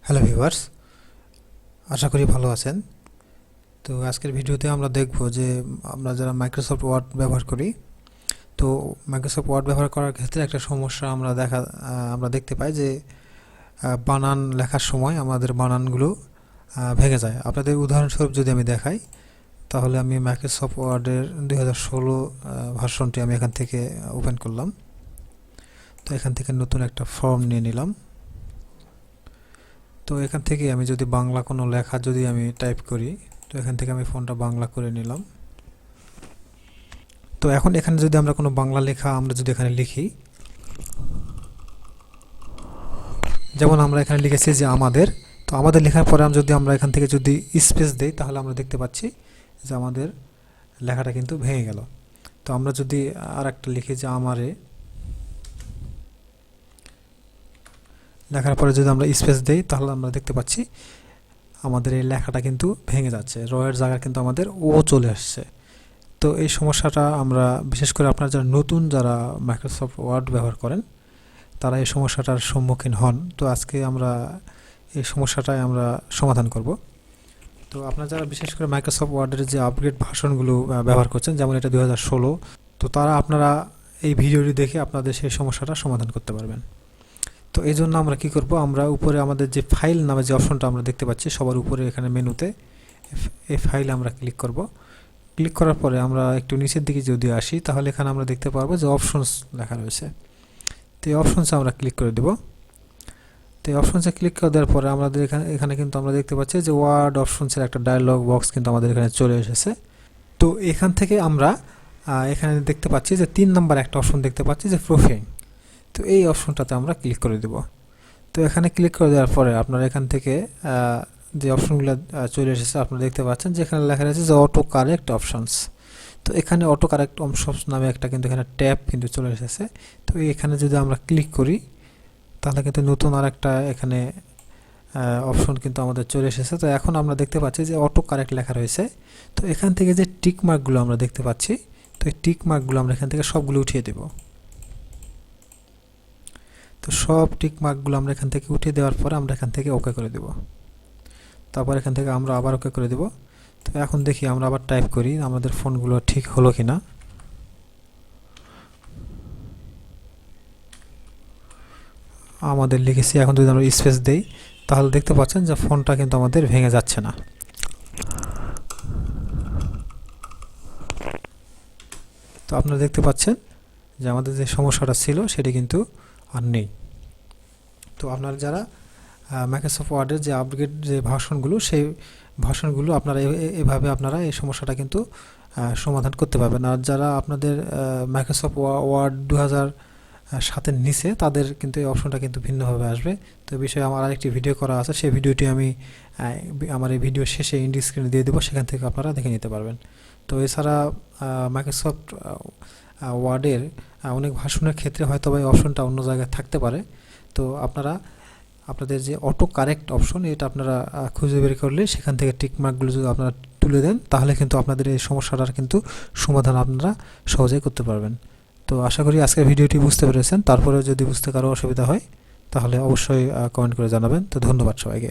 Hello viewers, আশা করি ভালো আছেন। তো আজকের ভিডিওতে আমরা দেখব যে আমরা যারা মাইক্রোসফট ওয়ার্ড ব্যবহার করি, তো মাইক্রোসফট ওয়ার্ড ব্যবহার করার ক্ষেত্রে একটা সমস্যা আমরা দেখতে পাই যে বানান লেখার সময় আমাদের বানানগুলো ভেঙে যায়। আপনাদের উদাহরণস্বরূপ যদি আমি দেখাই, তাহলে আমি মাইক্রোসফট ওয়ার্ডের 2016 ভার্সনটি আমি এখান থেকে ওপেন করলাম। তো এখান থেকে নতুন একটা ফর্ম নিয়ে নিলাম। তো এখান থেকে আমি যদি বাংলা কোনো লেখা যদি আমি টাইপ করি, তো এখান থেকে আমি ফন্টটা বাংলা করে নিলাম। তো এখন এখানে যদি আমরা কোনো বাংলা লেখা আমরা যদি এখানে লিখি, যেমন আমরা এখানে লিখেছি যে আমাদের, তো আমাদের লেখার পরে যদি আমরা এখান থেকে যদি স্পেস দেই, তাহলে আমরা দেখতে পাচ্ছি যে আমাদের লেখাটা কিন্তু ভেঙে গেল। তো আমরা যদি আর একটা লিখি যে আমারে, লেখার পরে যদি আমরা স্পেস দেই, তাহলে আমরা দেখতে পাচ্ছি আমাদের এই লেখাটা কিন্তু ভেঙে যাচ্ছে, রয়ের জায়গায় কিন্তু আমাদের ও চলে আসছে। তো এই সমস্যাটা আমরা বিশেষ করে আপনারা যারা মাইক্রোসফট ওয়ার্ড ব্যবহার করেন, তারা এই সমস্যাটার সম্মুখীন হন। তো আজকে আমরা এই সমস্যাটাই আমরা সমাধান করব। তো আপনারা যারা বিশেষ করে মাইক্রোসফট ওয়ার্ডের যে আপগ্রেড ভার্সনগুলো ব্যবহার করছেন, যেমন এটা 2016, তো আপনারা এই ভিডিওটি দেখে আপনাদের সেই সমস্যাটা সমাধান করতে পারবেন। তো এই জন্য আমরা কি করব, আমরা উপরে আমাদের যে ফাইল নামে যে অপশনটা আমরা দেখতে পাচ্ছি সবার উপরে এখানে মেনুতে, এই ফাইলে আমরা ক্লিক করব। ক্লিক করার পরে আমরা একটু নিচের দিকে যদি আসি, তাহলে এখানে আমরা দেখতে পারবো যে অপশনস লেখা রয়েছে। তো এই অপশনসে আমরা ক্লিক করে দেব। তো এই অপশনসে ক্লিক করে দেওয়ার পরে আমাদের এখানে কিন্তু আমরা দেখতে পাচ্ছি যে ওয়ার্ড অপশনসের একটা ডায়লগ বক্স কিন্তু আমাদের এখানে চলে এসেছে। তো এখান থেকে আমরা এখানে দেখতে পাচ্ছি যে 3 নাম্বার একটা অপশন দেখতে পাচ্ছি যে প্রুফিং। তো এই অপশনটাতে আমরা ক্লিক করে দেব। তো এখানে ক্লিক করে দেওয়ার পরে আপনারা এখান থেকে যে অপশনগুলো চলে এসেছে আপনারা দেখতে পাচ্ছেন যে এখানে লেখা রয়েছে যে অটো কারেক্ট অপশনস। তো এখানে অটো কারেক্ট অপশনস নামে একটা কিন্তু এখানে ট্যাব কিন্তু চলে এসেছে। তো এখানে যদি আমরা ক্লিক করি, তাহলে কিন্তু নতুন আরেকটা এখানে অপশন কিন্তু আমাদের চলে এসেছে। তো এখন আমরা দেখতে পাচ্ছি যে অটো কারেক্ট লেখা রয়েছে। তো এখান থেকে যে টিক মার্কগুলো আমরা দেখতে পাচ্ছি, তো এই টিক মার্কগুলো আমরা এখান থেকে সবগুলো উঠিয়ে দেব। তো সব টিক মার্কগুলো আমরা এখান থেকে উঠিয়ে দেওয়ার পরে আমরা এখান থেকে ওকে করে দেব। তারপর এখান থেকে আমরা আবার ওকে করে দেব। তো এখন দেখি আমরা আবার টাইপ করি আমাদের ফোনগুলো ঠিক হলো কিনা। আমাদের লিখেছি, এখন যদি আমরা স্পেস দেই, তাহলে দেখতে পাচ্ছেন যে ফোনটা কিন্তু আমাদের ভেঙে যাচ্ছে না। তো আপনারা দেখতে পাচ্ছেন যে আমাদের যে সমস্যাটা ছিল সেটি কিন্তু আর নেই। তো আপনারা যারা মাইক্রোসফট ওয়ার্ডের যে আপগ্রেড যে ভার্সনগুলো, সেই ভার্সনগুলো আপনারা এভাবে আপনারা এই সমস্যাটা কিন্তু সমাধান করতে পারবেন। আর যারা আপনাদের মাইক্রোসফট ওয়ার্ড 2007-এর নিচে, তাদের কিন্তু এই অপশনটা কিন্তু ভিন্নভাবে আসবে। তো এই বিষয়ে আমার আরেকটি ভিডিও করা আছে, সেই ভিডিওটি আমি আমার এই ভিডিও শেষে ইন্ডি স্ক্রিনে দিয়ে দেবো, সেখান থেকে আপনারা দেখে নিতে পারবেন। তো এছাড়া মাইক্রোসফট ওয়ার্ডের অনেক ভার্সনের ক্ষেত্রে হয়তো এই অপশনটা অন্য জায়গায় থাকতে পারে। তো আপনাদের যে অটো কারেক্ট অপশন, এটা আপনারা খুঁজে বের করলে সেখান থেকে টিক মার্কগুলো যদি আপনারা তুলে দেন, তাহলে কিন্তু আপনাদের এই সমস্যাটার কিন্তু সমাধান আপনারা সহজেই করতে পারবেন। তো আশা করি আজকের ভিডিওটি বুঝতে পেরেছেন। তারপরে যদি বুঝতে কারো অসুবিধা হয়, তাহলে অবশ্যই কমেন্ট করে জানাবেন। তো ধন্যবাদ সবাইকে।